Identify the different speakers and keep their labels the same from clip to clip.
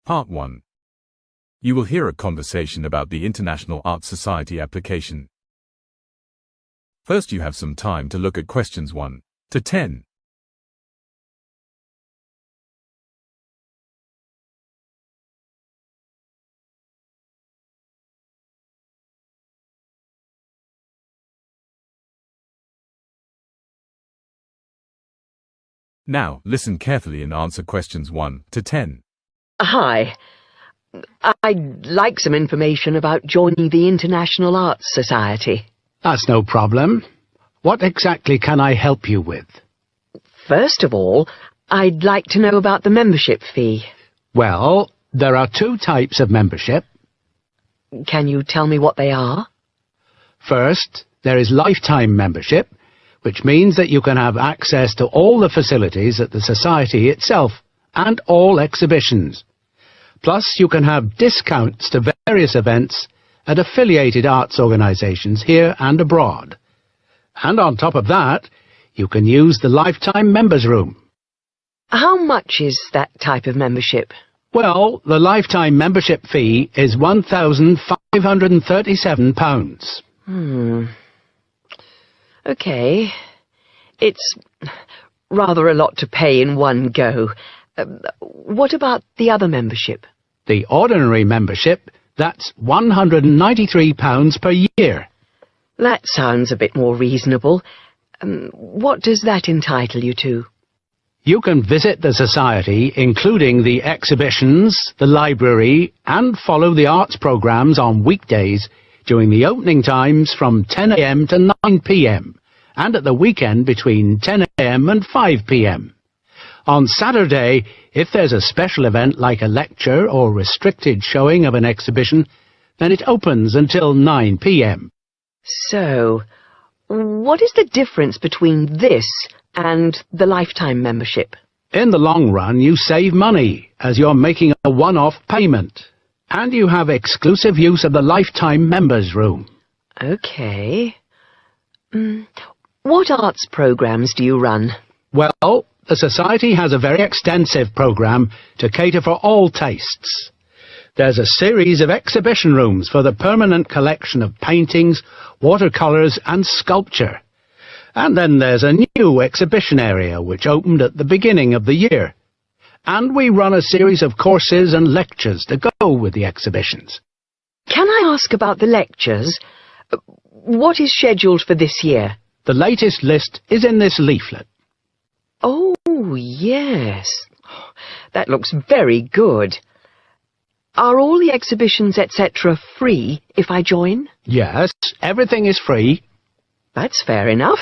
Speaker 1: Part 1. You will hear a conversation about the International Arts Society application. First, you have some time to look at questions 1 to 10. Now, listen carefully and answer questions 1 to 10.
Speaker 2: Hi. I'd like some information about joining the International Arts Society.
Speaker 3: That's no problem. What exactly can I help you with?
Speaker 2: First of all, I'd like to know about the membership fee.
Speaker 3: Well, there are 2 types of membership.
Speaker 2: Can you tell me what they are?
Speaker 3: First, there is lifetime membership, which means that you can have access to all the facilities at the Society itself and all exhibitions. Plus, you can have discounts to various events at affiliated arts organisations here and abroad. And on top of that, you can use the lifetime members' room.
Speaker 2: How much is that type of membership?
Speaker 3: Well, the lifetime membership fee is £1,537.
Speaker 2: OK. It's rather a lot to pay in one go. What about the other membership?
Speaker 3: The ordinary membership, that's £193 per year.
Speaker 2: That sounds a bit more reasonable. What does that entitle you to?
Speaker 3: You can visit the Society, including the exhibitions, the library, and follow the arts programmes on weekdays during the opening times from 10 a.m. to 9 p.m. and at the weekend between 10 a.m. and 5 p.m. On Saturday, if there's a special event like a lecture or restricted showing of an exhibition, then it opens until 9 p.m.
Speaker 2: So, what is the difference between this and the lifetime membership?
Speaker 3: In the long run, you save money, as you're making a one-off payment. And you have exclusive use of the lifetime members' room.
Speaker 2: OK. What arts programmes do you run?
Speaker 3: Well, the Society has a very extensive programme to cater for all tastes. There's a series of exhibition rooms for the permanent collection of paintings, watercolours and sculpture. And then there's a new exhibition area which opened at the beginning of the year. And we run a series of courses and lectures to go with the exhibitions.
Speaker 2: Can I ask about the lectures? What is scheduled for this year?
Speaker 3: The latest list is in this leaflet.
Speaker 2: Oh, yes. That looks very good. Are all the exhibitions, etc., free if I join?
Speaker 3: Yes, everything is free.
Speaker 2: That's fair enough.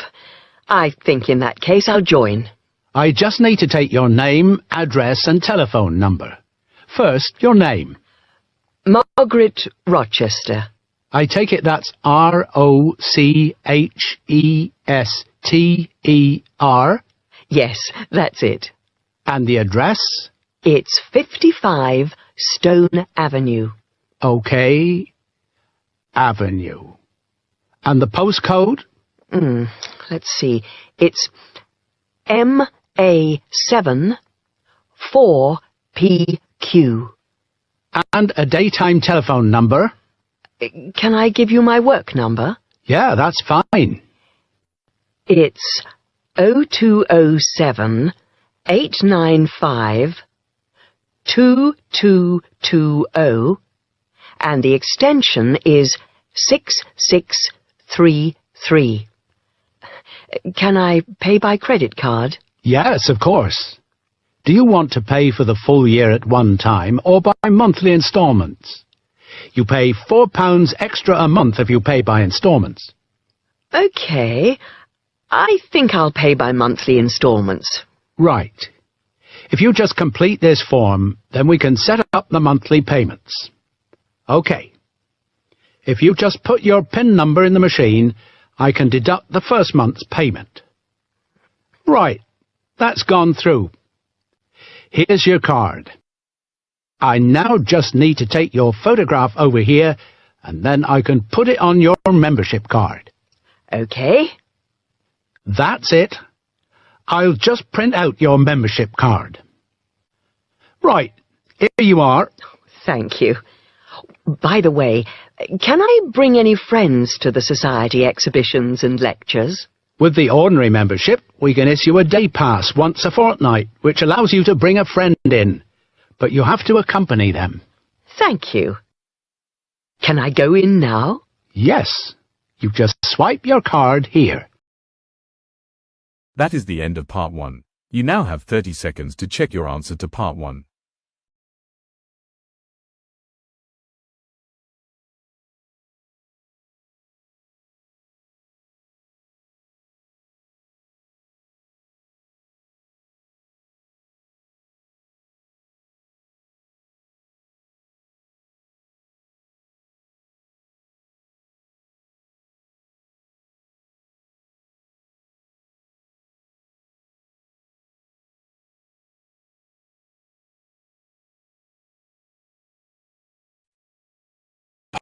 Speaker 2: I think in that case I'll join.
Speaker 3: I just need to take your name, address and telephone number. First, your name.
Speaker 2: Margaret Rochester.
Speaker 3: I take it that's R-O-C-H-E-S-T-E-R?
Speaker 2: Yes, that's it.
Speaker 3: And the address?
Speaker 2: It's 55 Stone Avenue.
Speaker 3: OK. Avenue. And the postcode?
Speaker 2: Let's see. It's MA7 4PQ.
Speaker 3: And a daytime telephone number?
Speaker 2: Can I give you my work number?
Speaker 3: Yeah, that's fine.
Speaker 2: It's 0207 895 2220 and the extension is 6633. Can I pay by credit card?
Speaker 3: Yes, of course. Do you want to pay for the full year at one time or by monthly instalments? You pay £4 extra a month if you pay by instalments.
Speaker 2: OK. I think I'll pay by monthly instalments.
Speaker 3: Right. If you just complete this form, then we can set up the monthly payments. OK. If you just put your PIN number in the machine, I can deduct the first month's payment. Right. That's gone through. Here's your card. I now just need to take your photograph over here, and then I can put it on your membership card.
Speaker 2: OK.
Speaker 3: That's it. I'll just print out your membership card. Right, Here you are.
Speaker 2: Thank you. By the way, can I bring any friends to the Society exhibitions and lectures?
Speaker 3: With the ordinary membership, we can issue a day pass once a fortnight, which allows you to bring a friend in. But you have to accompany them.
Speaker 2: Thank you. Can I go in now?
Speaker 3: Yes. You just swipe your card here.
Speaker 1: That is the end of part 1. You now have 30 seconds to check your answer to part 1.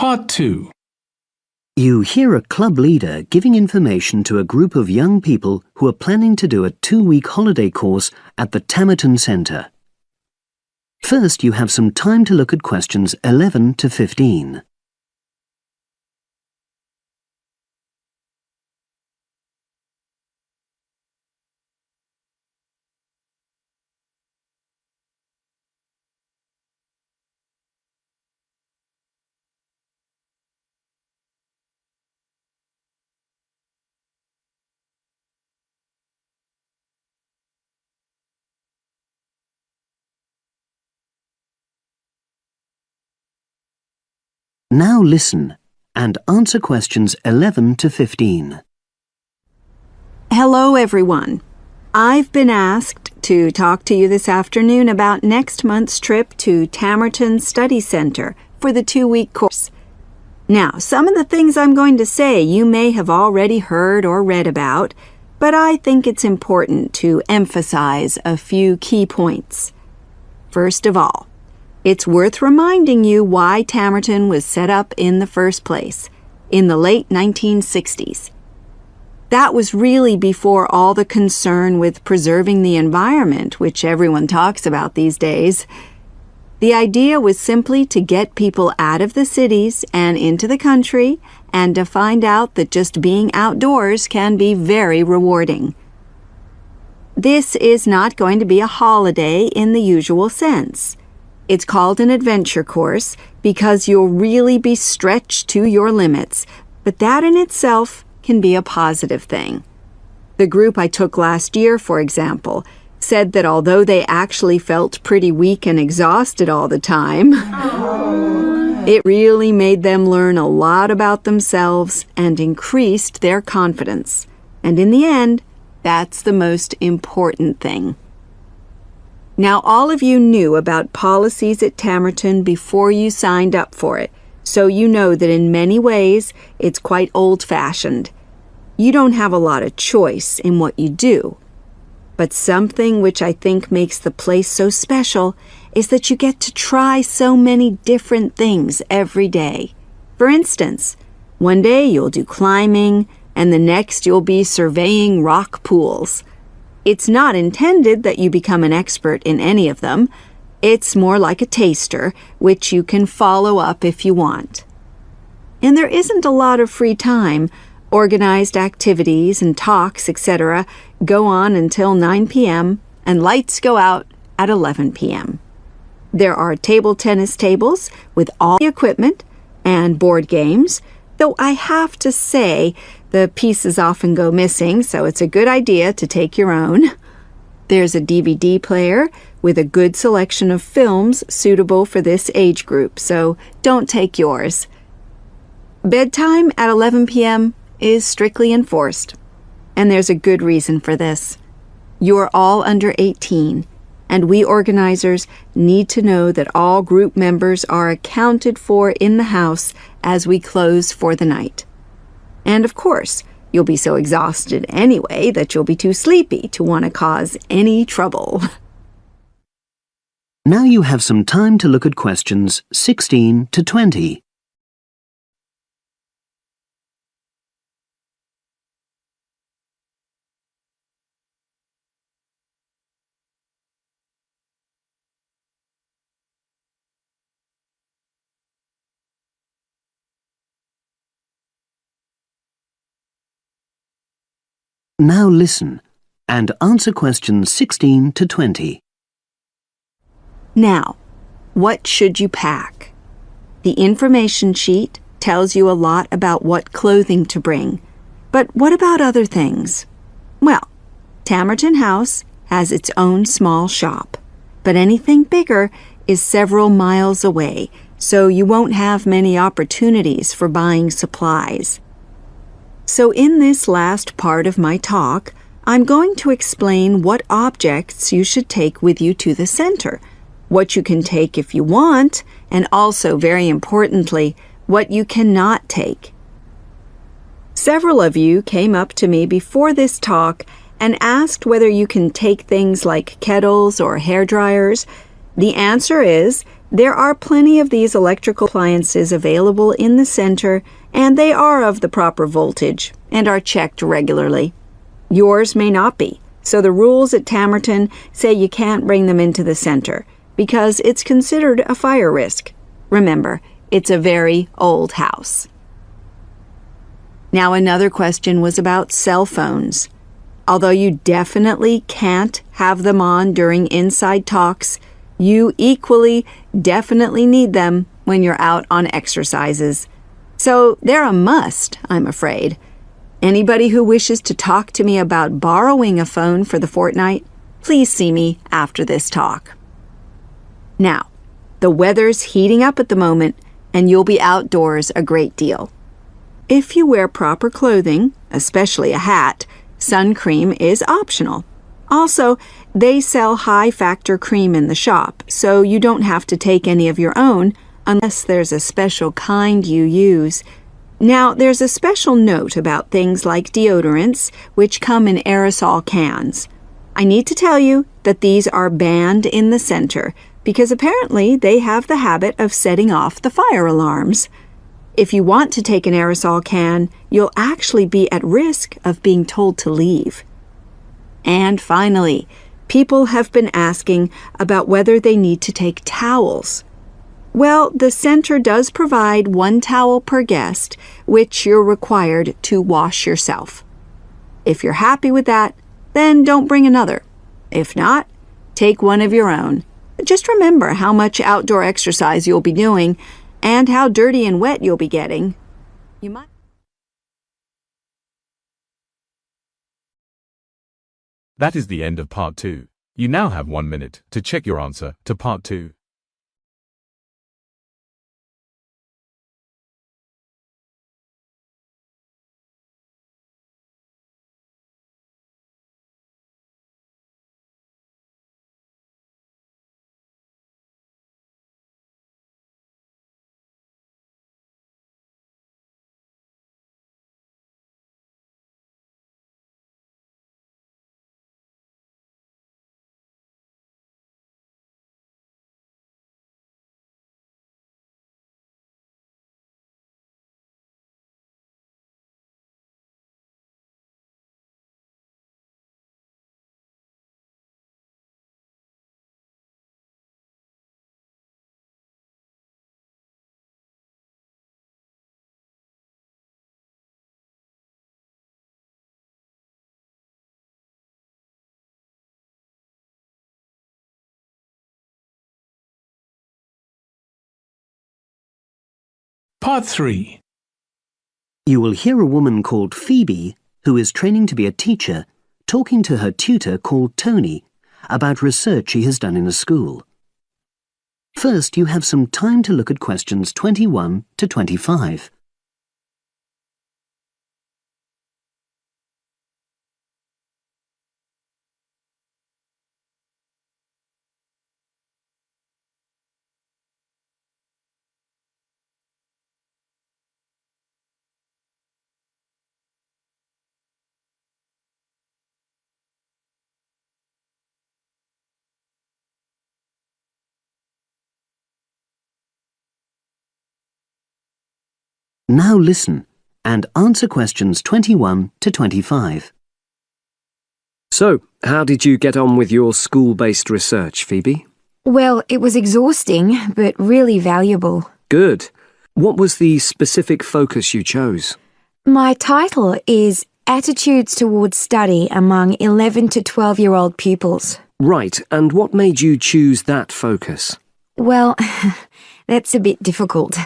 Speaker 4: Part 2.
Speaker 5: You hear a club leader giving information to a group of young people who are planning to do a 2-week holiday course at the 𝗜𝗟𝗏 Centre. First, you have some time to look at questions 11 to 15. Now listen and answer questions 11 to 15.
Speaker 6: Hello, everyone. I've been asked to talk to you this afternoon about next month's trip to 𝗜𝗟𝗏 Study Center for the 2-week course. Now, some of the things I'm going to say you may have already heard or read about, but I think it's important to emphasize a few key points. First of all, it's worth reminding you why 𝗜𝗟𝗏 was set up in the first place, in the late 1960s. That was really before all the concern with preserving the environment, which everyone talks about these days. The idea was simply to get people out of the cities and into the country, and to find out that just being outdoors can be very rewarding. This is not going to be a holiday in the usual sense. It's called an adventure course because you'll really be stretched to your limits, but that in itself can be a positive thing. The group I took last year, for example, said that although they actually felt pretty weak and exhausted all the time, it really made them learn a lot about themselves and increased their confidence. And in the end, that's the most important thing. Now, all of you knew about policies at 𝗜𝗟𝗏 before you signed up for it, so you know that in many ways it's quite old-fashioned. You don't have a lot of choice in what you do. But something which I think makes the place so special is that you get to try so many different things every day. For instance, one day you'll do climbing, and the next you'll be surveying rock pools. It's not intended that you become an expert in any of them. It's more like a taster, which you can follow up if you want. And there isn't a lot of free time. Organized activities and talks, etc., go on until 9 p.m., and lights go out at 11 p.m. There are table tennis tables with all the equipment and board games, though I have to say the pieces often go missing, so it's a good idea to take your own. There's a DVD player with a good selection of films suitable for this age group, so don't take yours. Bedtime at 11 p.m. is strictly enforced, and there's a good reason for this. You're all under 18, and we organizers need to know that all group members are accounted for in the house as we close for the night. And of course, you'll be so exhausted anyway that you'll be too sleepy to want to cause any trouble.
Speaker 5: Now you have some time to look at questions 16 to 20. Now listen and answer questions 16 to 20.
Speaker 6: Now, what should you pack? The information sheet tells you a lot about what clothing to bring. But what about other things? Well, Tamerton House has its own small shop, but anything bigger is several miles away, so you won't have many opportunities for buying supplies. So in this last part of my talk, I'm going to explain what objects you should take with you to the center, what you can take if you want, and also, very importantly, what you cannot take. Several of you came up to me before this talk and asked whether you can take things like kettles or hair dryers. The answer is there are plenty of these electrical appliances available in the center, and they are of the proper voltage and are checked regularly. Yours may not be, so the rules at Tamerton say you can't bring them into the center because it's considered a fire risk. Remember, it's a very old house. Now, another question was about cell phones. Although you definitely can't have them on during inside talks, you equally definitely need them when you're out on exercises. So they're a must, I'm afraid. Anybody who wishes to talk to me about borrowing a phone for the fortnight, please see me after this talk. Now, the weather's heating up at the moment, and you'll be outdoors a great deal. If you wear proper clothing, especially a hat, sun cream is optional. Also, they sell high-factor cream in the shop, so you don't have to take any of your own unless there's a special kind you use. Now, there's a special note about things like deodorants, which come in aerosol cans. I need to tell you that these are banned in the center because apparently they have the habit of setting off the fire alarms. If you want to take an aerosol can, you'll actually be at risk of being told to leave. And finally, people have been asking about whether they need to take towels. Well, the center does provide 1 towel per guest, which you're required to wash yourself. If you're happy with that, then don't bring another. If not, take one of your own. Just remember how much outdoor exercise you'll be doing and how dirty and wet you'll be getting. You might.
Speaker 1: That is the end of part 2. You now have 1 minute to check your answer to part 2.
Speaker 4: Part 3.
Speaker 5: You will hear a woman called Phoebe, who is training to be a teacher, talking to her tutor called Tony about research she has done in a school. First, you have some time to look at questions 21 to 25. Now listen and answer questions 21 to 25.
Speaker 7: So, how did you get on with your school-based research, Phoebe?
Speaker 8: Well, it was exhausting, but really valuable.
Speaker 7: Good. What was the specific focus you chose?
Speaker 8: My title is attitudes towards study among 11 to 12-year-old pupils.
Speaker 7: Right, and what made you choose that focus?
Speaker 8: Well, that's a bit difficult.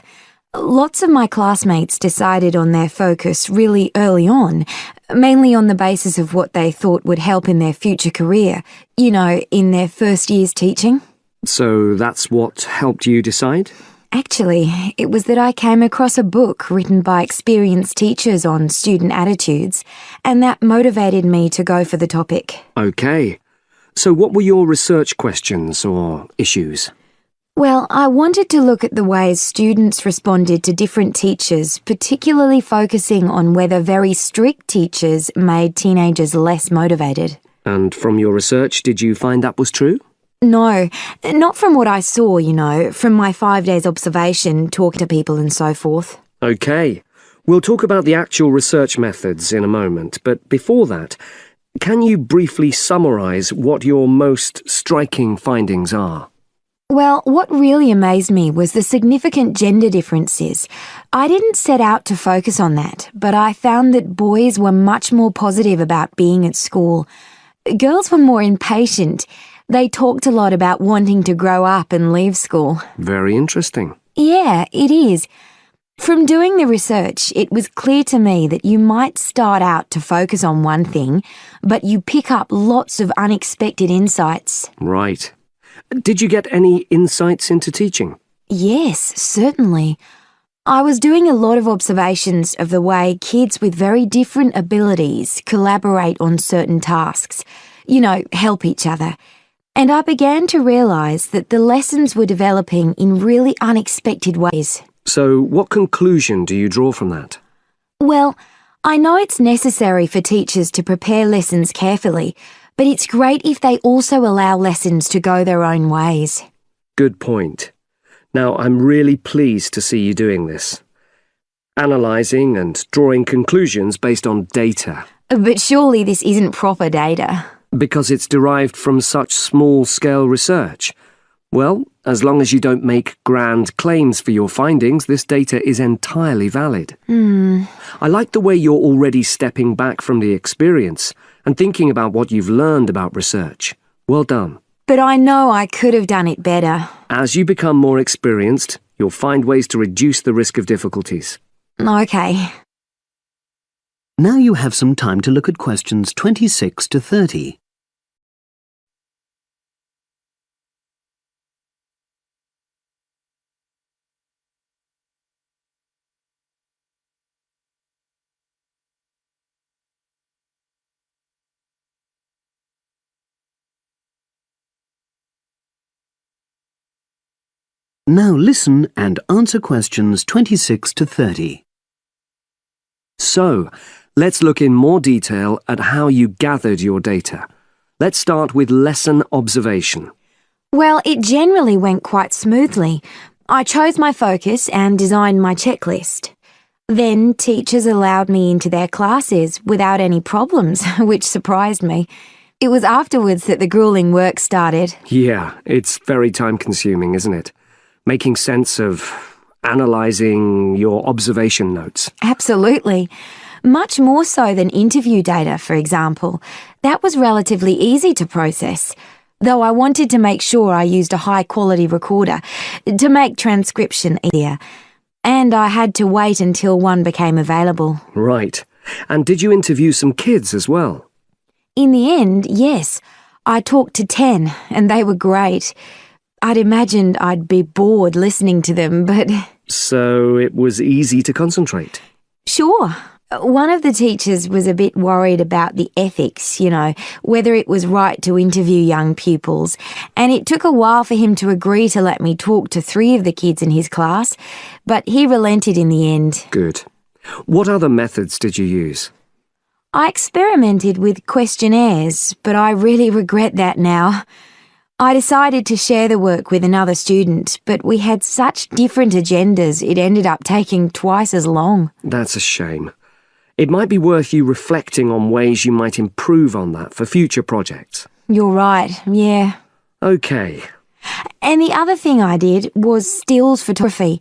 Speaker 8: Lots of my classmates decided on their focus really early on, mainly on the basis of what they thought would help in their future career, in their first year's teaching.
Speaker 7: So that's what helped you decide?
Speaker 8: Actually, it was that I came across a book written by experienced teachers on student attitudes, and that motivated me to go for the topic.
Speaker 7: Okay. So what were your research questions or issues?
Speaker 8: Well, I wanted to look at the ways students responded to different teachers, particularly focusing on whether very strict teachers made teenagers less motivated.
Speaker 7: And from your research, did you find that was true?
Speaker 8: No, not from what I saw, from my 5 days observation, talking to people and so forth.
Speaker 7: Okay. We'll talk about the actual research methods in a moment, but before that, can you briefly summarise what your most striking findings are?
Speaker 8: Well, what really amazed me was the significant gender differences. I didn't set out to focus on that, but I found that boys were much more positive about being at school. Girls were more impatient. They talked a lot about wanting to grow up and leave school.
Speaker 7: Very interesting.
Speaker 8: Yeah, it is. From doing the research, it was clear to me that you might start out to focus on one thing, but you pick up lots of unexpected insights.
Speaker 7: Right. Did you get any insights into teaching?
Speaker 8: Yes, certainly. I was doing a lot of observations of the way kids with very different abilities collaborate on certain tasks, help each other. And I began to realise that the lessons were developing in really unexpected ways.
Speaker 7: So what conclusion do you draw from that?
Speaker 8: Well, I know it's necessary for teachers to prepare lessons carefully, but it's great if they also allow lessons to go their own ways.
Speaker 7: Good point. Now, I'm really pleased to see you doing this. Analysing and drawing conclusions based on data.
Speaker 8: But surely this isn't proper data.
Speaker 7: Because it's derived from such small-scale research. Well, as long as you don't make grand claims for your findings, this data is entirely valid. I like the way you're already stepping back from the experience and thinking about what you've learned about research. Well done.
Speaker 8: But I know I could have done it better.
Speaker 7: As you become more experienced, you'll find ways to reduce the risk of difficulties.
Speaker 8: Okay.
Speaker 5: Now you have some time to look at questions 26 to 30. Now listen and answer questions 26 to 30.
Speaker 7: So, let's look in more detail at how you gathered your data. Let's start with lesson observation.
Speaker 8: Well, it generally went quite smoothly. I chose my focus and designed my checklist. Then teachers allowed me into their classes without any problems, which surprised me. It was afterwards that the grueling work started.
Speaker 7: Yeah, it's very time-consuming, isn't it? Making sense of analysing your observation notes.
Speaker 8: Absolutely. Much more so than interview data, for example. That was relatively easy to process, though I wanted to make sure I used a high-quality recorder to make transcription easier. And I had to wait until one became available.
Speaker 7: Right. And did you interview some kids as well?
Speaker 8: In the end, yes. I talked to 10, and they were great. I'd imagined I'd be bored listening to them, but...
Speaker 7: So it was easy to concentrate?
Speaker 8: Sure. One of the teachers was a bit worried about the ethics, whether it was right to interview young pupils, and it took a while for him to agree to let me talk to 3 of the kids in his class, but he relented in the end.
Speaker 7: Good. What other methods did you use?
Speaker 8: I experimented with questionnaires, but I really regret that now. I decided to share the work with another student, but we had such different agendas it ended up taking twice as long.
Speaker 7: That's a shame. It might be worth you reflecting on ways you might improve on that for future projects.
Speaker 8: You're right, yeah.
Speaker 7: Okay.
Speaker 8: And the other thing I did was stills photography.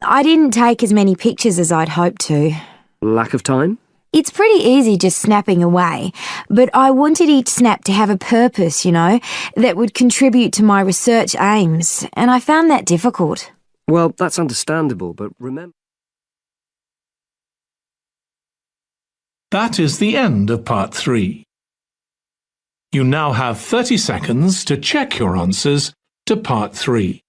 Speaker 8: I didn't take as many pictures as I'd hoped to.
Speaker 7: Lack of time?
Speaker 8: It's pretty easy just snapping away, but I wanted each snap to have a purpose, that would contribute to my research aims, and I found that difficult.
Speaker 7: Well, that's understandable, but remember...
Speaker 4: That is the end of part 3. You now have 30 seconds to check your answers to part 3.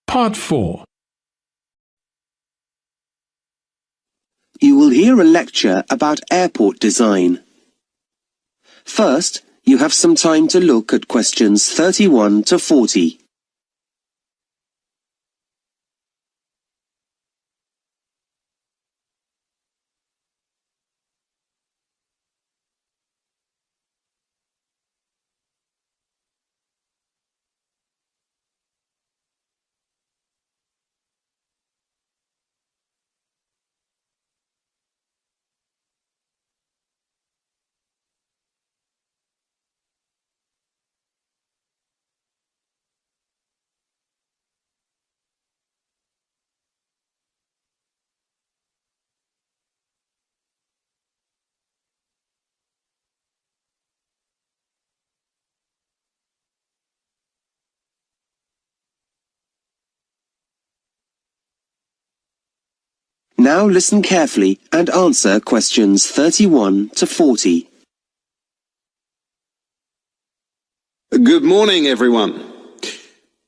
Speaker 4: Part 4.
Speaker 9: You will hear a lecture about airport design. First, you have some time to look at questions 31 to 40. Now listen carefully and answer questions 31 to 40.
Speaker 10: Good morning, everyone.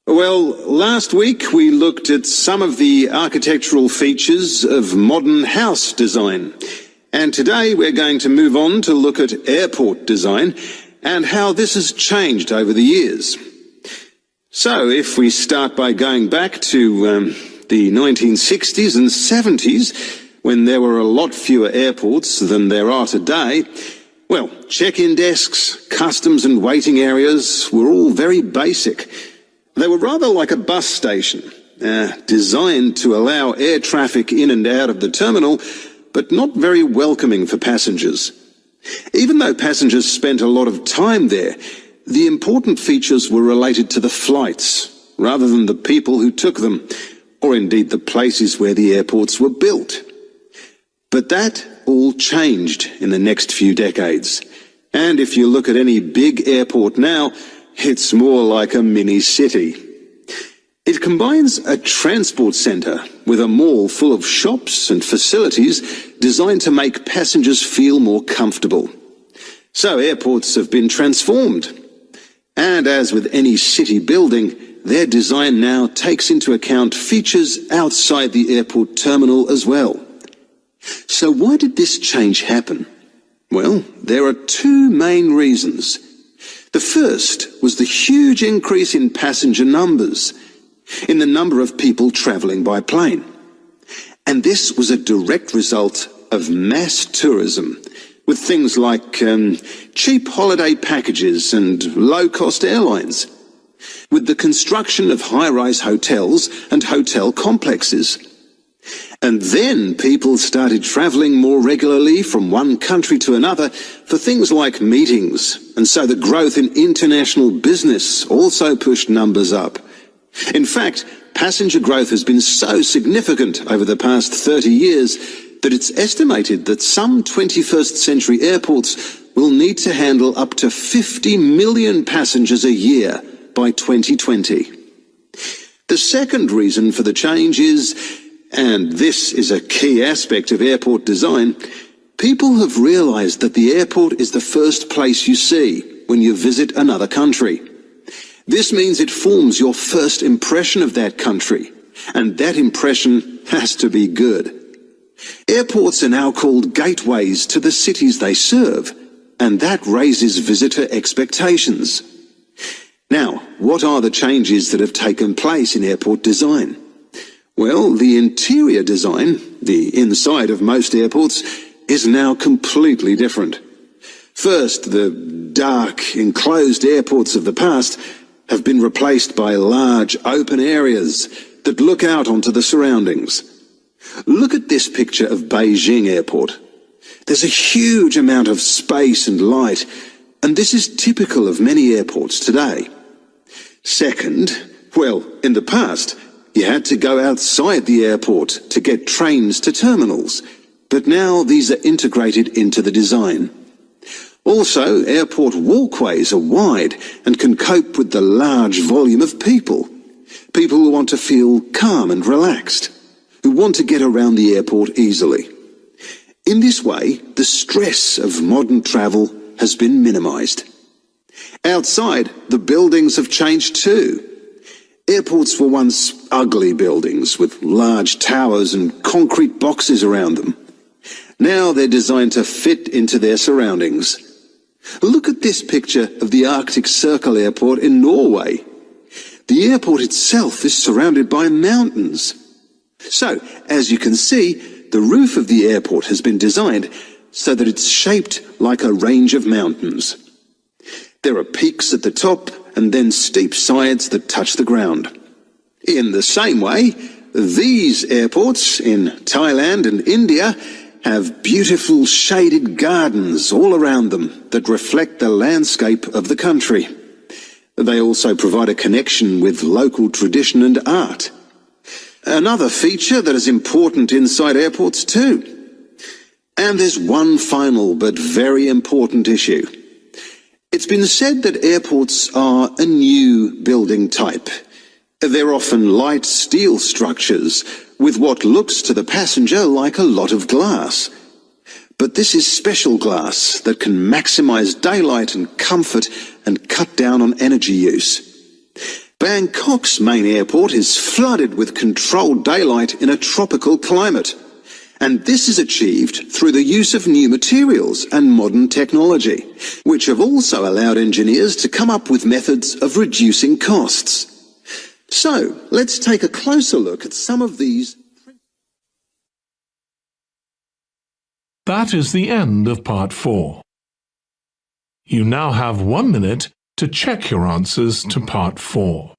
Speaker 10: Well, last week we looked at some of the architectural features of modern house design. And today we're going to move on to look at airport design and how this has changed over the years. So if we start by going back to the 1960s and 70s, when there were a lot fewer airports than there are today, well, check-in desks, customs and waiting areas were all very basic. They were rather like a bus station, designed to allow air traffic in and out of the terminal, but not very welcoming for passengers. Even though passengers spent a lot of time there, the important features were related to the flights, rather than the people who took them, or indeed the places where the airports were built. But that all changed in the next few decades. And if you look at any big airport now, it's more like a mini-city. It combines a transport centre with a mall full of shops and facilities designed to make passengers feel more comfortable. So airports have been transformed. And as with any city building, their design now takes into account features outside the airport terminal as well. So why did this change happen? Well, there are two main reasons. The first was the huge increase in passenger numbers, in the number of people travelling by plane. And this was a direct result of mass tourism, with things like cheap holiday packages and low-cost airlines, with the construction of high-rise hotels and hotel complexes. And then people started travelling more regularly from one country to another for things like meetings, and so the growth in international business also pushed numbers up. In fact, passenger growth has been so significant over the past 30 years that it's estimated that some 21st century airports will need to handle up to 50 million passengers a year by 2020. The second reason for the change is, and this is a key aspect of airport design, people have realised that the airport is the first place you see when you visit another country. This means it forms your first impression of that country, and that impression has to be good. Airports are now called gateways to the cities they serve, and that raises visitor expectations. Now, what are the changes that have taken place in airport design? Well, the interior design, the inside of most airports, is now completely different. First, the dark, enclosed airports of the past have been replaced by large, open areas that look out onto the surroundings. Look at this picture of Beijing Airport. There's a huge amount of space and light, and this is typical of many airports today. Second, well, in the past, you had to go outside the airport to get trains to terminals, but now these are integrated into the design. Also, airport walkways are wide and can cope with the large volume of people. People who want to feel calm and relaxed, who want to get around the airport easily. In this way, the stress of modern travel has been minimised. Outside, the buildings have changed too. Airports were once ugly buildings with large towers and concrete boxes around them. Now they're designed to fit into their surroundings. Look at this picture of the Arctic Circle Airport in Norway. The airport itself is surrounded by mountains. So, as you can see, the roof of the airport has been designed so that it's shaped like a range of mountains. There are peaks at the top and then steep sides that touch the ground. In the same way, these airports in Thailand and India have beautiful shaded gardens all around them that reflect the landscape of the country. They also provide a connection with local tradition and art. Another feature that is important inside airports too. And there's one final but very important issue. It's been said that airports are a new building type. They're often light steel structures with what looks to the passenger like a lot of glass. But this is special glass that can maximize daylight and comfort and cut down on energy use. Bangkok's main airport is flooded with controlled daylight in a tropical climate. And this is achieved through the use of new materials and modern technology, which have also allowed engineers to come up with methods of reducing costs. So, let's take a closer look at some of these.
Speaker 4: That is the end of part 4. You now have 1 minute to check your answers to part 4.